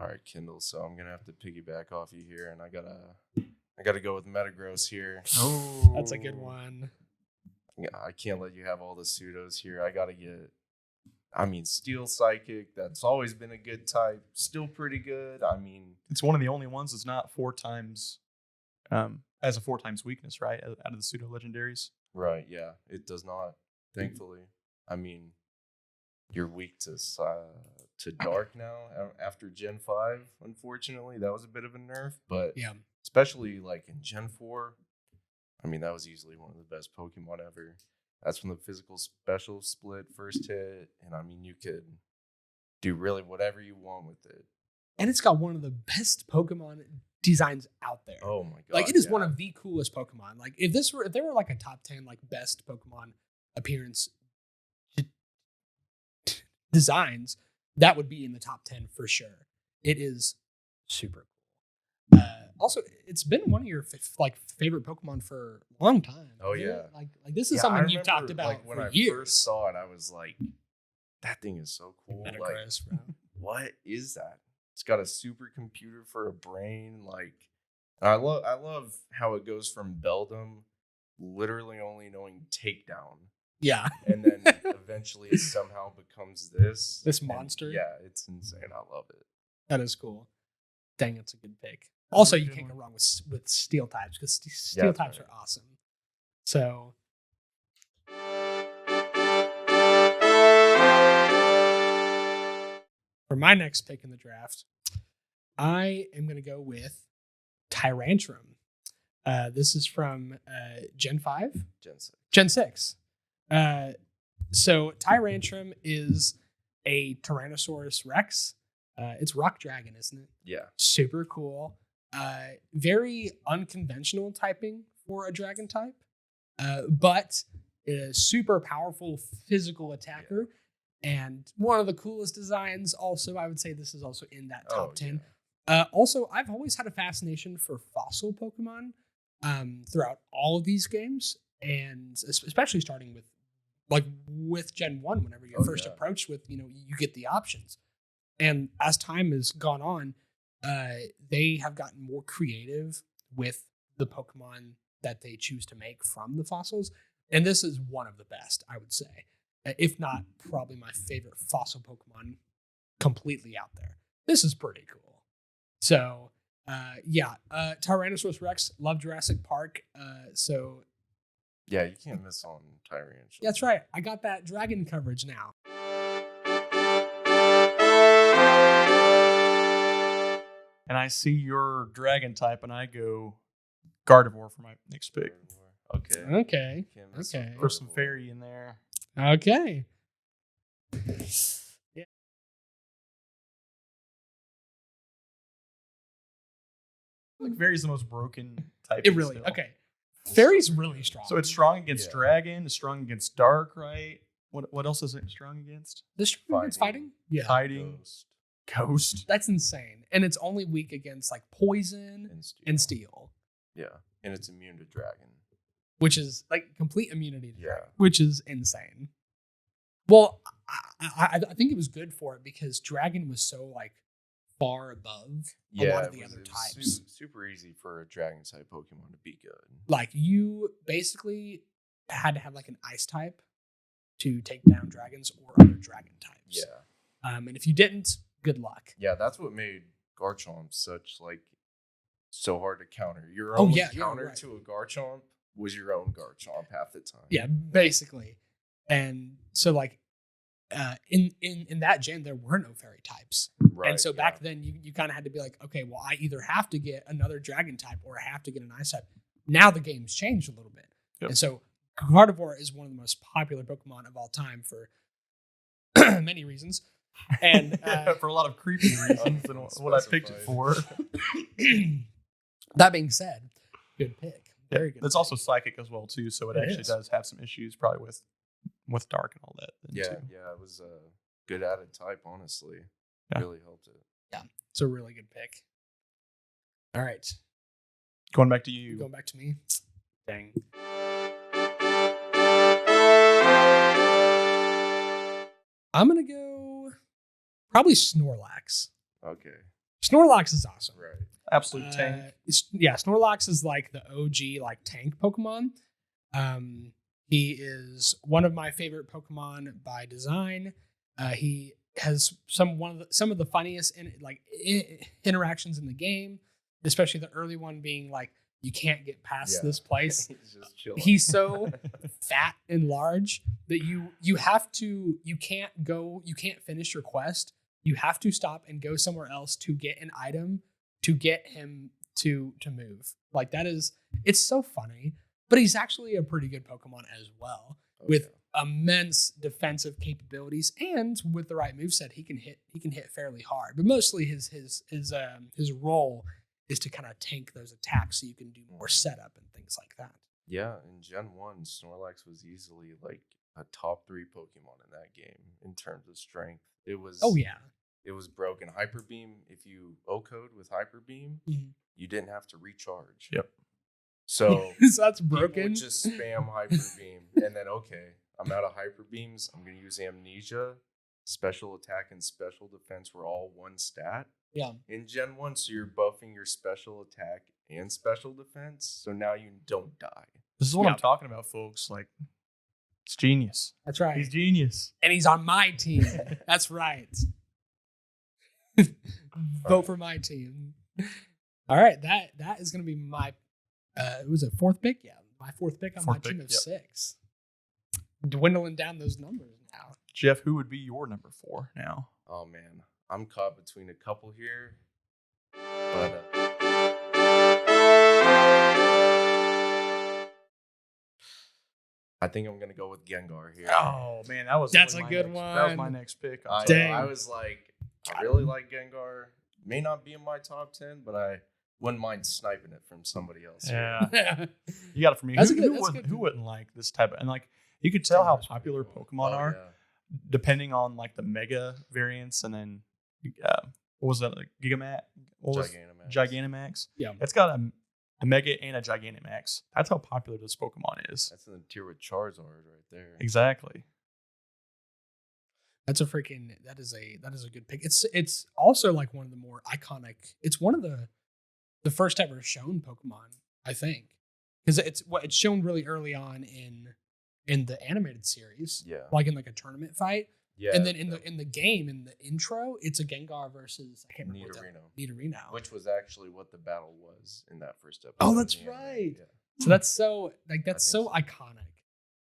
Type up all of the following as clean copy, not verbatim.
All right, Kindle. So I'm gonna have to piggyback off you here, and I gotta go with Metagross here. Oh, that's a good one. Yeah, I can't let you have all the pseudos here. I gotta get. I mean, Steel Psychic. That's always been a good type. Still pretty good. I mean, it's one of the only ones that's not 4 times, as a 4 times weakness, right? Out of the pseudo legendaries. right? Yeah, it does not. Thankfully, I mean, you're weak to Dark now after Gen 5. Unfortunately, that was a bit of a nerf, but Yeah. especially like in Gen 4, I mean, that was easily one of the best Pokemon ever. That's when the physical special split first hit, and I mean, you could do really whatever you want with it. And it's got one of the best Pokemon designs out there. Oh my god! Like, it is one of the coolest Pokemon. Like, if there were like a top 10 like best Pokemon appearance designs, that would be in the top 10 for sure. It is super cool. Also, it's been one of your favorite Pokemon for a long time. Oh yeah, like this is something you've talked about like, when for I years. first saw it, I was like, "That thing is so cool!" Metagross, like, bro. what is that? It's got a supercomputer for a brain. Like, I love how it goes from Beldum, literally only knowing takedown. Yeah. And then eventually it somehow becomes this monster. Yeah, it's insane. I love it. That is cool. Dang, it's a good pick. Also, you can't go wrong with steel types because steel types are awesome. So, for my next pick in the draft, I am going to go with Tyrantrum. This is from Gen 5? Gen 6. So Tyrantrum is a Tyrannosaurus Rex. It's Rock Dragon, isn't it? Yeah. Super cool. Very unconventional typing for a dragon type, but a super powerful physical attacker. Yeah. And one of the coolest designs. Also, I would say this is also in that top 10. Yeah. Also, I've always had a fascination for fossil Pokemon throughout all of these games, and especially starting with Gen 1, whenever you're first approached with, you get the options. And as time has gone on, they have gotten more creative with the Pokemon that they choose to make from the fossils. And this is one of the best, I would say. If not, probably my favorite fossil Pokemon completely out there. This is pretty cool. So, Tyrannosaurus Rex, love Jurassic Park. Yeah, you can't miss on Tyrantrum. That's right. I got that dragon coverage now. And I see your dragon type, and I go Gardevoir for my next pick. Okay. For some fairy in there. Okay. Yeah. Like fairy's the most broken type. It really okay. Fairy's really strong. So it's strong against dragon. It's strong against dark, right? What else is it strong against? This strong against fighting. Yeah. Fighting. Ghost. That's insane. And it's only weak against like poison and steel. Yeah. And it's immune to dragon. Which is like complete immunity to dragon. Which is insane. Well, I think it was good for it because dragon was so like far above a lot of the other types. Super easy for a dragon type Pokemon to be good. Like you basically had to have like an ice type to take down dragons or other dragon types. Yeah. And if you didn't, good luck. Yeah, that's what made Garchomp so hard to counter. Your own counter to a Garchomp was your own Garchomp half the time. Yeah, basically. And so like in that gen there were no fairy types. Right, and so back then you kind of had to be like, okay, well, I either have to get another dragon type or I have to get an ice type. Now the game's changed a little bit. Yep. And so Gardevoir is one of the most popular Pokemon of all time for many reasons. And for a lot of creepy reasons than what I picked it for. That being said, good pick. Very good. It's also psychic as well too, so it actually does have some issues probably with dark and all that. Yeah, it was a good added type, honestly. Yeah. Really helped it. Yeah, it's a really good pick. All right. Going back to you. Going back to me. Dang. I'm going to go probably Snorlax. Okay. Snorlax is awesome. Right. Absolute tank. Snorlax is like the OG like tank Pokemon. He is one of my favorite Pokemon by design. He has some of the funniest interactions in the game, especially the early one being like, you can't get past this place. He's just chilling. He's so fat and large that you can't finish your quest. You have to stop and go somewhere else to get an item to get him to move. Like it's so funny, but he's actually a pretty good Pokemon as well with immense defensive capabilities, and with the right moveset, he can hit fairly hard. But mostly his role is to kind of tank those attacks so you can do more setup and things like that. Yeah, in Gen 1, Snorlax was easily like a top 3 Pokemon in that game in terms of strength. It was it was broken. Hyper Beam, if you O-code with Hyper Beam, you didn't have to recharge. Yep. So, so that's broken. Would just spam Hyper Beam, and then I'm out of Hyper Beams. I'm going to use Amnesia. Special attack and special defense were all one stat. Yeah. In Gen 1, so you're buffing your special attack and special defense, so now you don't die. This is what I'm talking about, folks. Like, it's genius. That's right. He's genius. And he's on my team. That's right. Vote for my team. All right, that is going to be my was it 4th pick? Yeah, my 4th pick on my team of 6. Dwindling down those numbers now. Jeff, who would be your number 4 now? Oh man, I'm caught between a couple here, but I think I'm gonna go with Gengar here. Oh man, that's a good one. That was my next pick. I was like, I really like Gengar. May not be in my top 10, but I wouldn't mind sniping it from somebody else. Yeah, you got it from me. Who wouldn't like this type of, and like you could tell how popular Pokemon are, depending on like the Mega variants, and then what was that, like Gigamax? Gigantamax. Yeah, it's got a Mega and a Gigantamax. That's how popular this Pokemon is. That's in the tier with Charizard right there. Exactly. That is a good pick. It's also like one of the more iconic. It's one of the first ever shown Pokemon, I think, because it's shown really early on in the animated series. Yeah, like in like a tournament fight. Yeah, and then in the game, in the intro, it's a Gengar versus, I can't remember, Nidorino, which was actually what the battle was in that first episode. Oh, that's right. Yeah. So that's so iconic,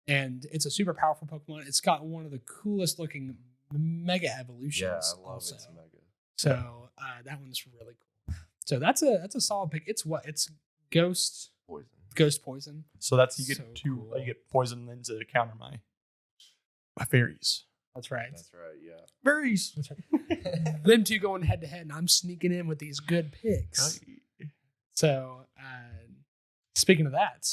and it's a super powerful Pokemon. It's got one of the coolest looking Mega evolutions. Yeah, I love its Mega. So that one's really cool. So that's a solid pick. It's Ghost Poison. So that's you get poison then to counter my fairies. That's right. That's right. Yeah. Fairies. That's right. Them two going head to head, and I'm sneaking in with these good picks. So, speaking of that,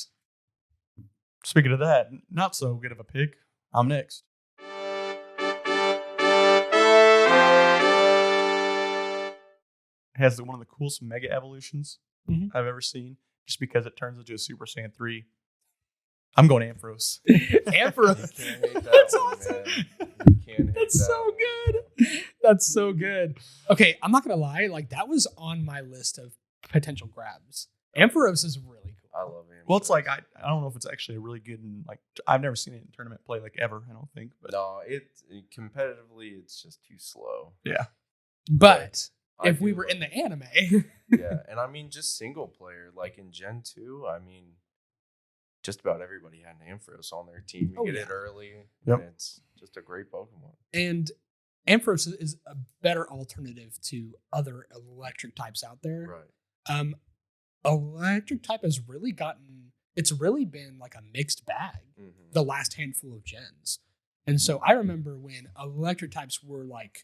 not so good of a pick. I'm next. It has one of the coolest Mega evolutions I've ever seen, just because it turns into a Super Saiyan 3. I'm going Ampharos. Ampharos. That's awesome. That's so good. That's so good. Okay, I'm not gonna lie. Like, that was on my list of potential grabs. Ampharos is really cool. I love Ampharos. Well, it's like I don't know if it's actually a really good, and like I've never seen it in tournament play like ever. I don't think. But no, competitively it's just too slow. Yeah. But if we were in the anime, yeah, and I mean just single player, like in Gen 2, I mean, just about everybody had an Ampharos on their team. You get it early. Yep. And it's just a great Pokemon. And Ampharos is a better alternative to other electric types out there. Right. Electric type has really been like a mixed bag the last handful of gens. And so I remember when electric types were like,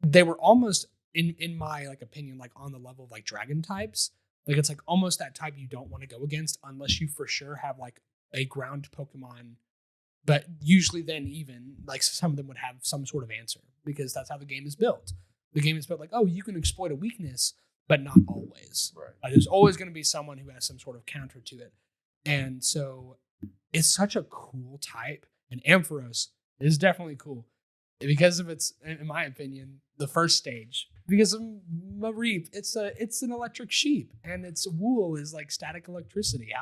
they were almost in my like opinion, like on the level of like dragon types. Like, it's like almost that type you don't want to go against unless you for sure have like a ground Pokemon. But usually then even like some of them would have some sort of answer, because that's how the game is built. The game is built like, oh, you can exploit a weakness, but not always. Right. There's always going to be someone who has some sort of counter to it. And so it's such a cool type. And Ampharos is definitely cool because of its, in my opinion, the first stage, because of Mareep. It's an electric sheep, and its wool is like static electricity.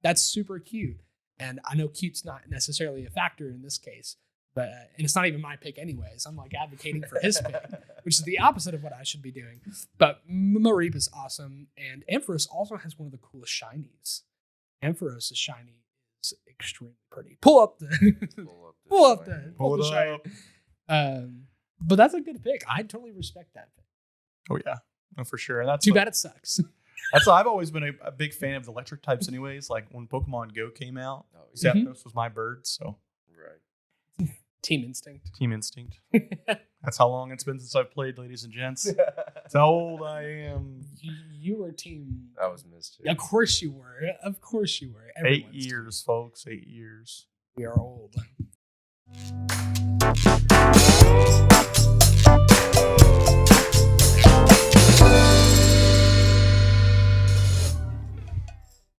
That's super cute. And I know cute's not necessarily a factor in this case, but and it's not even my pick anyways. I'm like advocating for his pick, which is the opposite of what I should be doing. But Mareep is awesome, and Ampharos also has one of the coolest shinies. Ampharos' shiny is extremely pretty. Pull up the shiny. But that's a good pick. I totally respect that pick. Oh yeah, no, for sure. And that's too bad it sucks. That's I've always been a big fan of the electric types, anyways. Like when Pokemon Go came out, Zapdos was my bird. So right, Team Instinct. That's how long it's been since I've played, ladies and gents. That's how old I am. You were team. I was missed. Of course you were. Everyone's 8 years, folks. 8 years. We are old.